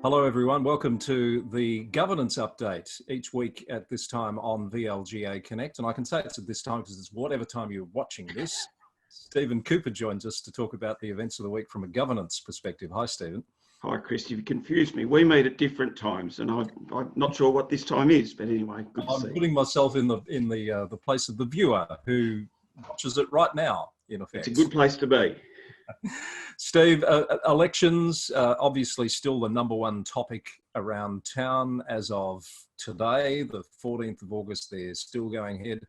Hello everyone, welcome to the governance update each week at this time on VLGA Connect. And I can say it's at this time because it's whatever time you're watching this. Stephen Cooper joins us to talk about the events of the week from a governance perspective. Hi Stephen. Hi Chris, you've confused me. We meet at different times and I'm not sure what this time is, but anyway, good to see you. I'm putting myself in the place of the viewer who watches it right now, in effect. It's a good place to be. Steve, elections, obviously still the number one topic around town as of today, the 14th of August. They're still going ahead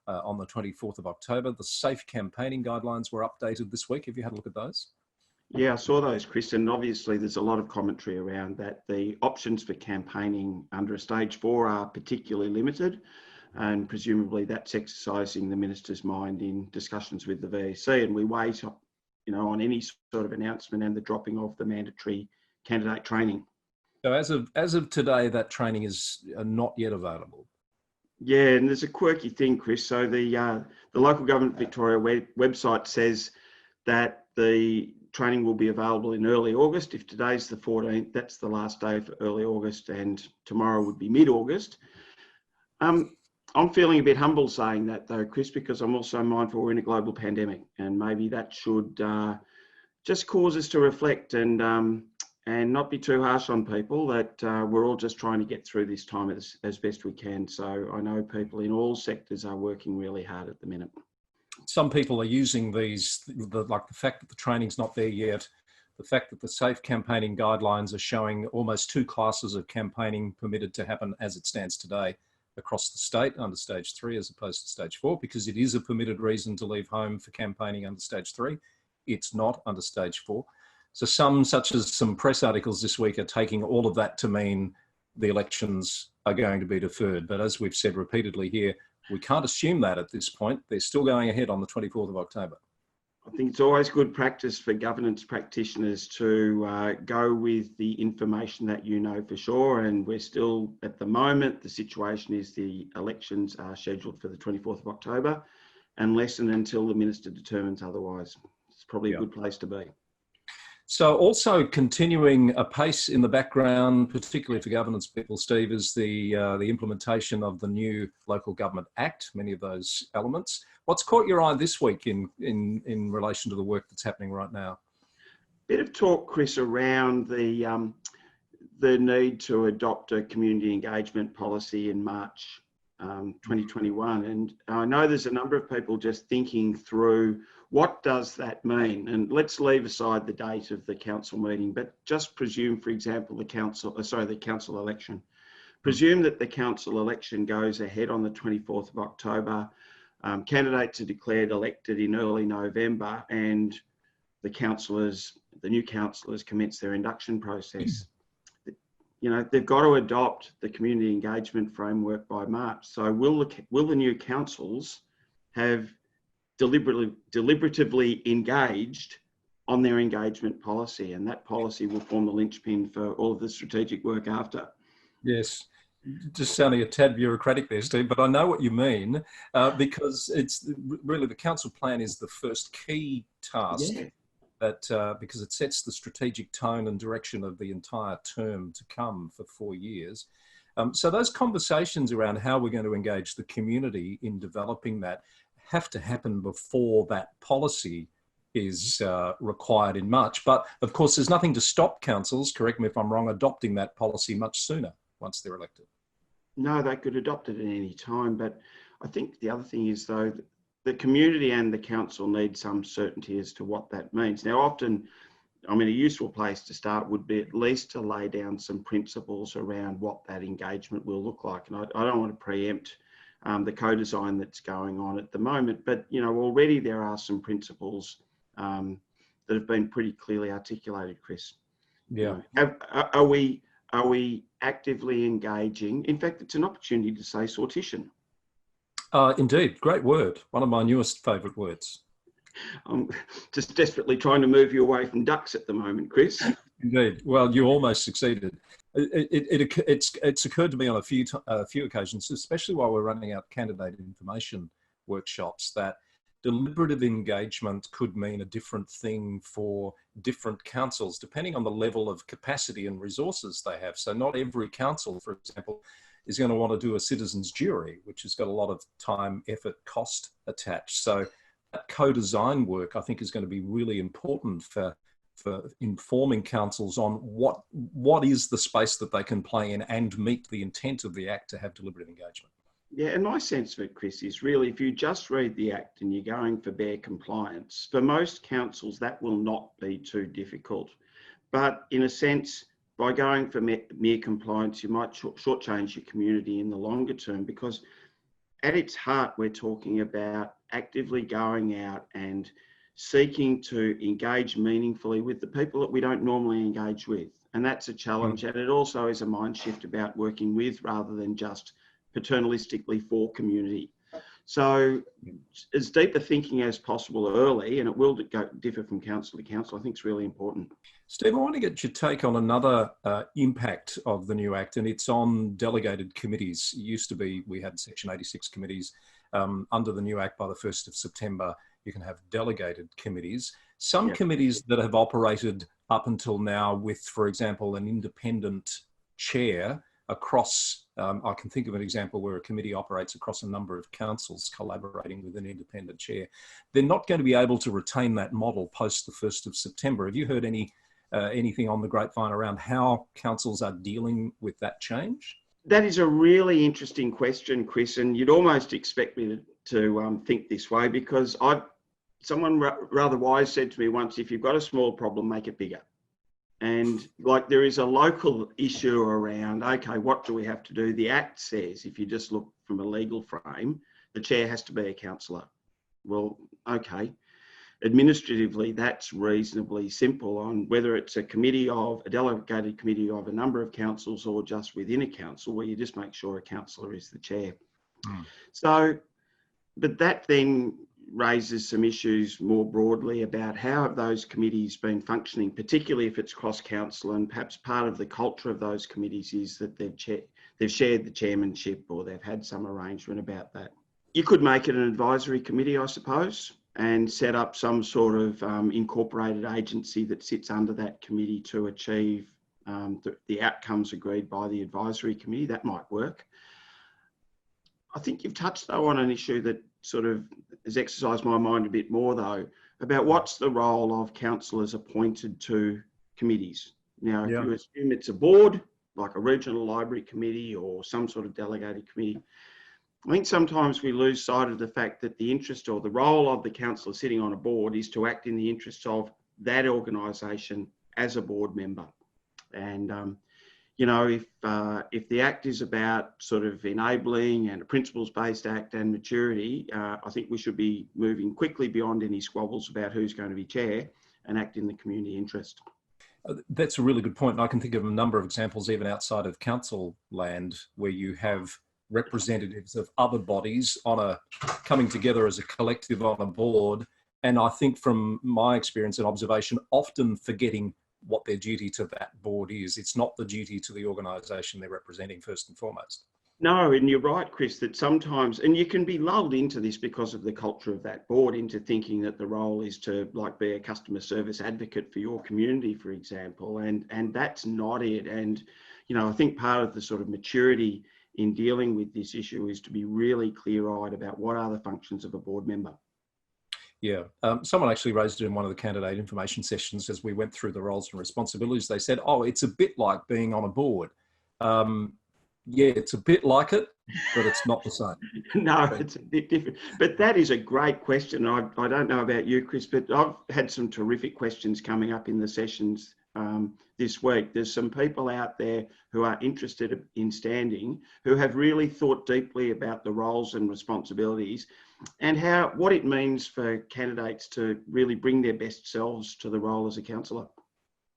on the 24th of October. The safe campaigning guidelines were updated this week. Have you had a look at those? Yeah, I saw those, Chris, and obviously there's a lot of commentary around that. The options for campaigning under a stage 4 are particularly limited, and presumably that's exercising the Minister's mind in discussions with the VEC, and we wait on any sort of announcement and the dropping of the mandatory candidate training. So as of today, that training is not yet available. Yeah, and there's a quirky thing, Chris. So the Local Government Victoria website says that the training will be available in early August. If today's the 14th, that's the last day for early August, and tomorrow would be mid-August. I'm feeling a bit humble saying that though, Chris, because I'm also mindful we're in a global pandemic, and maybe that should just cause us to reflect and not be too harsh on people, that we're all just trying to get through this time as best we can. So I know people in all sectors are working really hard at the minute. Some people are using these, like the fact that the training's not there yet, the fact that the safe campaigning guidelines are showing almost 2 classes of campaigning permitted to happen as it stands today across the state under stage 3 as opposed to stage 4, because it is a permitted reason to leave home for campaigning under stage 3. It's not under stage 4. So some, such as some press articles this week, are taking all of that to mean the elections are going to be deferred. But as we've said repeatedly here, we can't assume that at this point. They're still going ahead on the 24th of October. I think it's always good practice for governance practitioners to go with the information that you know for sure. And we're still, at the moment, the situation is the elections are scheduled for the 24th of October, unless and until the Minister determines otherwise. It's probably a good place to be. So also continuing apace in the background, particularly for governance people, Steve, is the implementation of the new Local Government Act, many of those elements. What's caught your eye this week in relation to the work that's happening right now? Bit of talk, Chris, around the need to adopt a community engagement policy in March 2021. And I know there's a number of people just thinking through what does that mean? And let's leave aside the date of the council meeting, but just presume, for example, the council election. Presume that the council election goes ahead on the 24th of October. Candidates are declared elected in early November, and the new councillors commence their induction process. They've got to adopt the community engagement framework by March. So will the new councils have deliberatively engaged on their engagement policy? And that policy will form the linchpin for all of the strategic work after. Yes. Just sounding a tad bureaucratic there, Steve, but I know what you mean, because it's really the council plan is the first key task. Yeah. That because it sets the strategic tone and direction of the entire term to come for 4 years. So those conversations around how we're going to engage the community in developing that have to happen before that policy is required in March. But of course, there's nothing to stop councils, correct me if I'm wrong, adopting that policy much sooner once they're elected. No, they could adopt it at any time. But I think the other thing is, though, the community and the council need some certainty as to what that means. Now, often, a useful place to start would be at least to lay down some principles around what that engagement will look like. And I don't want to preempt the co-design that's going on at the moment, but, already there are some principles that have been pretty clearly articulated, Chris. Yeah. Are we actively engaging? In fact, it's an opportunity to say sortition. Indeed, great word. One of my newest favourite words. I'm just desperately trying to move you away from ducks at the moment, Chris. Indeed. Well, you almost succeeded. It's occurred to me on a few occasions, especially while we're running out candidate information workshops, that deliberative engagement could mean a different thing for different councils, depending on the level of capacity and resources they have. So not every council, for example, is going to want to do a citizens' jury, which has got a lot of time, effort, cost attached. So that co-design work, I think, is going to be really important for informing councils on what is the space that they can play in and meet the intent of the Act to have deliberative engagement. Yeah, and my sense of it, Chris, is really if you just read the Act and you're going for bare compliance, for most councils that will not be too difficult. But in a sense, by going for mere compliance, you might shortchange your community in the longer term, because at its heart, we're talking about actively going out and seeking to engage meaningfully with the people that we don't normally engage with. And that's a challenge. And it also is a mind shift about working with rather than just paternalistically for community. So as deeper thinking as possible early, and it will differ from council to council, I think is really important. Steve, I want to get your take on another impact of the new Act, and it's on delegated committees. It used to be, we had Section 86 committees. Under the new Act, by the 1st of September, you can have delegated committees. Some committees that have operated up until now with, for example, an independent chair across, I can think of an example where a committee operates across a number of councils collaborating with an independent chair. They're not going to be able to retain that model post the 1st of September. Have you heard anything on the grapevine around how councils are dealing with that change? That is a really interesting question, Chris, and you'd almost expect me to think this way, because someone rather wise said to me once, if you've got a small problem, make it bigger. And like there is a local issue around, okay, what do we have to do? The Act says, if you just look from a legal frame, the chair has to be a councillor. Well, okay. Administratively, that's reasonably simple on whether it's a delegated committee of a number of councils or just within a council, where you just make sure a councillor is the chair. So, but that then raises some issues more broadly about how have those committees been functioning, particularly if it's cross-council, and perhaps part of the culture of those committees is that they've shared the chairmanship or they've had some arrangement about that. You could make it an advisory committee, I suppose, and set up some sort of incorporated agency that sits under that committee to achieve the outcomes agreed by the advisory committee. That might work. I think you've touched though on an issue that sort of has exercised my mind a bit more though, about what's the role of councillors appointed to committees. Now, if you assume it's a board, like a regional library committee or some sort of delegated committee, I think sometimes we lose sight of the fact that the interest or the role of the councillor sitting on a board is to act in the interests of that organisation as a board member. And, you know, if the Act is about sort of enabling and a principles-based Act and maturity, I think we should be moving quickly beyond any squabbles about who's going to be chair and act in the community interest. That's a really good point. And I can think of a number of examples even outside of council land where you have representatives of other bodies coming together as a collective on a board. And I think from my experience and observation, often forgetting what their duty to that board is. It's not the duty to the organisation they're representing first and foremost. No, and you're right, Chris, that sometimes, and you can be lulled into this because of the culture of that board, into thinking that the role is to like be a customer service advocate for your community, for example, and that's not it. And, you know, I think part of the sort of maturity in dealing with this issue is to be really clear-eyed about what are the functions of a board member. Yeah, someone actually raised it in one of the candidate information sessions as we went through the roles and responsibilities. They said, oh, it's a bit like being on a board. Yeah, it's a bit like it, but it's not the same. No, it's a bit different. But that is a great question. I don't know about you, Chris, but I've had some terrific questions coming up in the sessions this week. There's some people out there who are interested in standing, who have really thought deeply about the roles and responsibilities and what it means for candidates to really bring their best selves to the role as a councillor.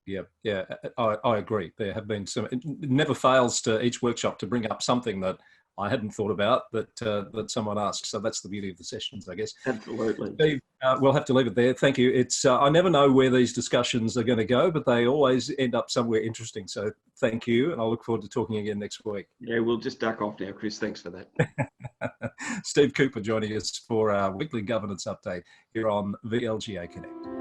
Yeah, I agree. There have been some, it never fails to each workshop to bring up something that I hadn't thought about that someone asked. So that's the beauty of the sessions, I guess. Absolutely. Steve, we'll have to leave it there. Thank you. It's I never know where these discussions are going to go, but they always end up somewhere interesting. So thank you, and I look forward to talking again next week. Yeah, we'll just duck off now, Chris. Thanks for that. Steve Cooper joining us for our weekly governance update here on VLGA Connect.